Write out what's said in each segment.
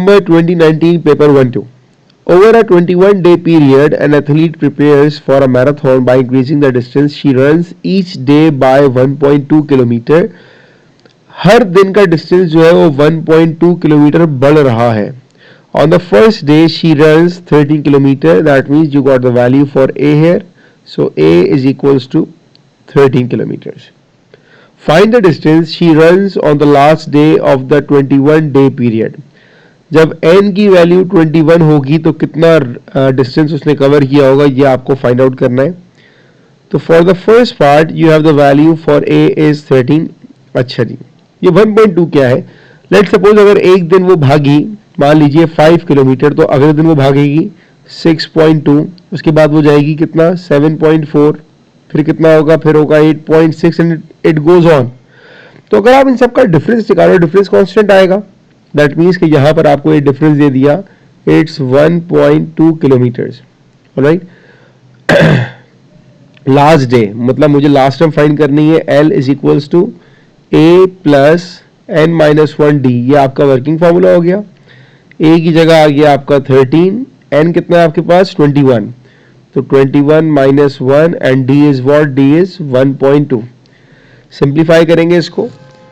November 2019, paper 1-2. Over a 21-day period, an athlete prepares for a marathon by increasing the distance she runs each day by 1.2 kilometre. हर दिन का distance जो है वो 1.2 kilometre बढ़ रहा है. On the first day she runs 13 kilometer. That means you got the value for A here. So A is equals to 13 kilometers. Find the distance she runs on the last day of the 21-day period. जब n की value 21 होगी तो कितना distance उसने cover किया होगा ये आपको फाइंड आउट करना है. तो for the first part you have the value for a is 13. अच्छा जी, ये 1.2 क्या है? लेट सपोज अगर एक दिन वो भागी मान लीजिए 5 किलोमीटर, तो अगले दिन वो भागेगी 6.2, उसके बाद वो जाएगी कितना 7.4, फिर कितना होगा, फिर होगा 8.6 एंड इट गोज ऑन. तो अगर आप इन सब का डिफरेंस निकालो, डिफरेंस कांस्टेंट आएगा. दैट मीन्स कि यहाँ पर आपको ये डिफरेंस दे दिया, it's 1.2 kilometres. Alright, last day मतलब मुझे लास्ट टर्म फाइंड करनी है. L is equals to A plus n minus 1D. ये आपका वर्किंग फॉर्मूला हो गया. A की जगह आ गया आपका 13, n कितना है आपके पास 21, तो 21 minus 1 and D is what? D is 1.2. Simplify करेंगे इसको.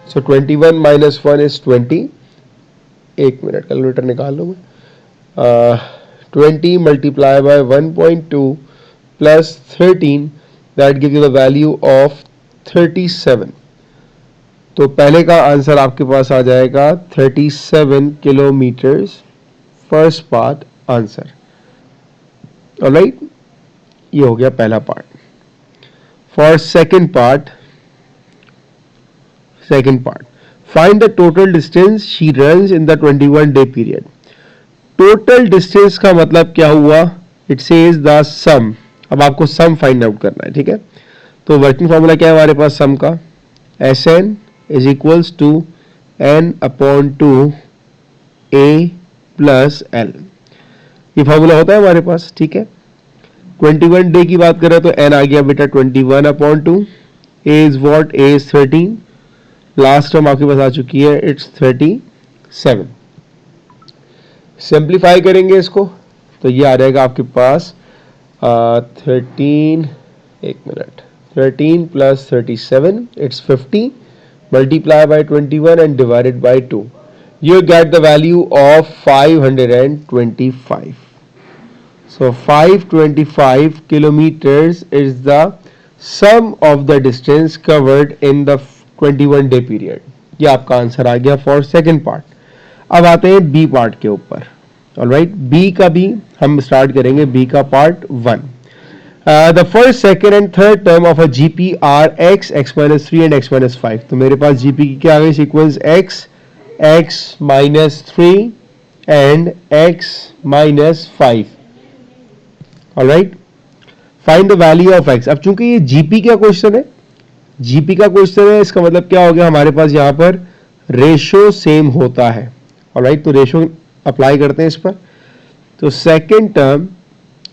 सो 21 माइनस 1 इज 20. एक मिनट कैलकुलेटर निकाल लो. 20 multiply by 1.2 plus 13, that give you the value of 37. तो पहले का आंसर आपके पास आ जाएगा 37 kilometres. First part answer. Alright, ये हो गया पहला part. For second part, find the total distance she runs in the 21-day period. Total distance का मतलब क्या हुआ? इट सेज द सम. अब आपको सम फाइंड आउट करना है, ठीक है. तो वर्किंग फॉर्मूला क्या है हमारे पास सम का? Sn is equals to n upon 2 a plus l. ये फॉर्मूला होता है हमारे पास, ठीक है. 21 डे की बात करें तो n आ गया बेटा 21 upon 2. a is what? a is 13. Last term आपके पास आ चुकी है, इट्स 37. सिंप्लीफाई करेंगे इसको तो ये आ जाएगा आपके पास 13, एक minute, 13 plus 37 it's 50 multiply by 21 and divided by 2. You get the value of 525. So 525 kilometers is the sum of the distance covered in the 21-day period. ये आपका आंसर आ गया फॉर सेकंड पार्ट. अब आते हैं बी पार्ट के ऊपर. Alright, B का भी हम स्टार्ट करेंगे. बी का part 1. The first, second and third term of a GP are x, x minus 3 and x minus 5. तो मेरे पास जीपी की क्या आ गई sequence? x, x minus 3 and x minus 5. Alright, find the value of x. अब चूंकि ये जीपी का क्वेश्चन है, जीपी का क्वेश्चन है, इसका मतलब क्या हो गया हमारे पास यहाँ पर रेशो सेम होता है. ऑलराइट, तो रेशो अप्लाई करते हैं इस पर. तो second term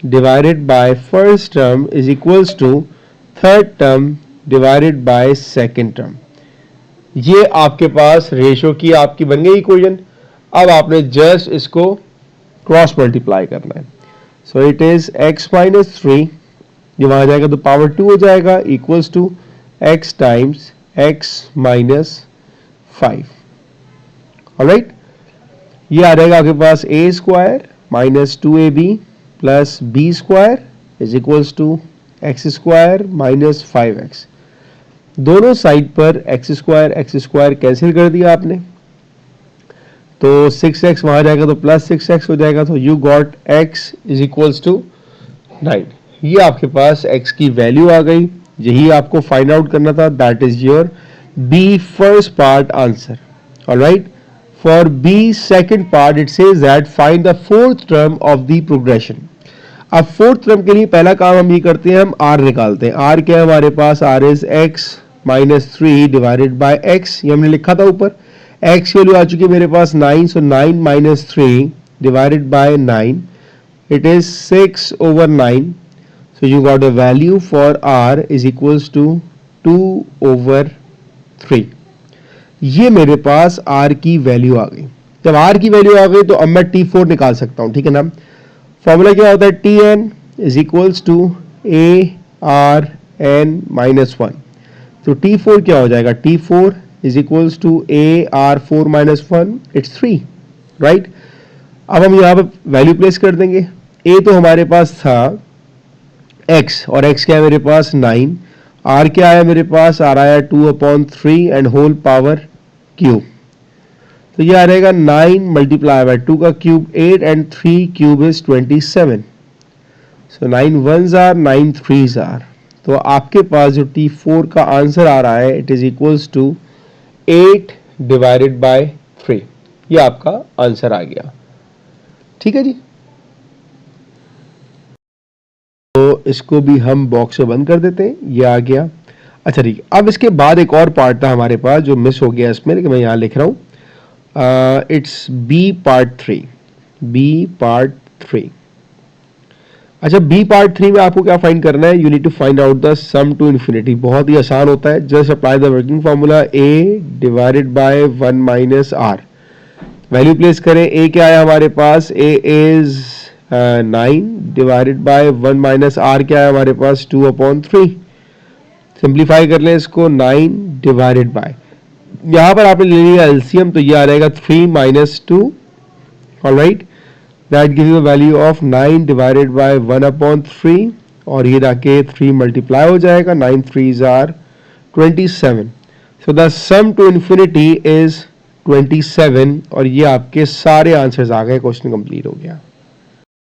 divided by first term is equals to third term divided by second term. ये आपके पास रेशो की आपकी बन गई इक्वेशन. अब आपने जस्ट इसको क्रॉस मल्टीप्लाई करना है. So it is x minus 3, ये वहां जाएगा तो पावर 2 हो जाएगा, equals to x times x minus 5. Alright, ये आ जाएगा आपके पास a square minus 2ab plus b square is equals to x square minus 5x. दोनों साइड पर x स्क्वायर कैंसिल कर दिया आपने, तो 6x वहां जाएगा तो प्लस 6x हो जाएगा. तो you got x is equals to 9. ये आपके पास x की वैल्यू आ गई. यही आपको फाइंड आउट करना था. That is your B first part answer. Alright, for B second part it says that find the fourth term of the progression. अब fourth term के लिए पहला काम हम ये करते हैं, हम r निकालते हैं. r क्या है हमारे पास? r is x minus 3 divided by x. ये हमने लिखा था ऊपर. x की वैल्यू आ चुकी है मेरे पास 9. सो 9 minus 3 divided by 9, it is 6 over 9. So you got a value for r is equals to 2 over 3. ये मेरे पास r की वैल्यू आ गई. जब आर की वैल्यू आ गई तो अब मैं T4 निकाल सकता हूं, ठीक है ना। फॉर्मूला क्या होता है, Tn is equals to A R N minus one. तो T4 क्या हो जाएगा, T4 is equals to A R four minus one, it's 3, right. अब हम यहाँ पे वैल्यू प्लेस कर देंगे। ए तो हमारे पास था x, और x क्या है मेरे पास 9, r क्या है मेरे पास, r आया 2/3 एंड होल पावर क्यूब। तो ये आ रहेगा 9 मल्टीप्लाई बाय 2 का cube 8 and 3 cube is 27। So 9 1s are 9 3s are. तो आपके पास जो T4 का आंसर आ रहा है it is equals to 8 divided by 3। ये आपका आंसर आ गया, ठीक है जी। तो इसको भी हम बॉक्स में बंद कर देते हैं, ये आ गया। अच्छा ठीक है, अब इसके बाद एक और पार्ट था हमारे पास जो मिस हो गया इसमें, लेकिन मैं यहाँ लिख रहा हूँ, it's B part 3, B part 3। अच्छा, बी पार्ट 3 में आपको क्या फाइंड करना है, you need to find out the sum to infinity. बहुत ही आसान होता है, just apply the working formula a divided by 1 minus r. Value place करें, ए क्या है हमारे पास, a is 9 divided by 1 minus r क्या है हमारे पास 2/3। सिंप्लीफाई कर लें इसको, 9 डिवाइडेड बाय, यहां पर आपने ले लिया एलसीएम, तो ये आ जाएगा 3 minus 2, alright, that gives you value of 9 divided bye 1/3, और ये जाके 3 मल्टीप्लाई हो जाएगा, 9 3s are 27। So the sum to infinity is 27, और ये आपके सारे आंसर्स आ गए, क्वेश्चन कंप्लीट हो गया।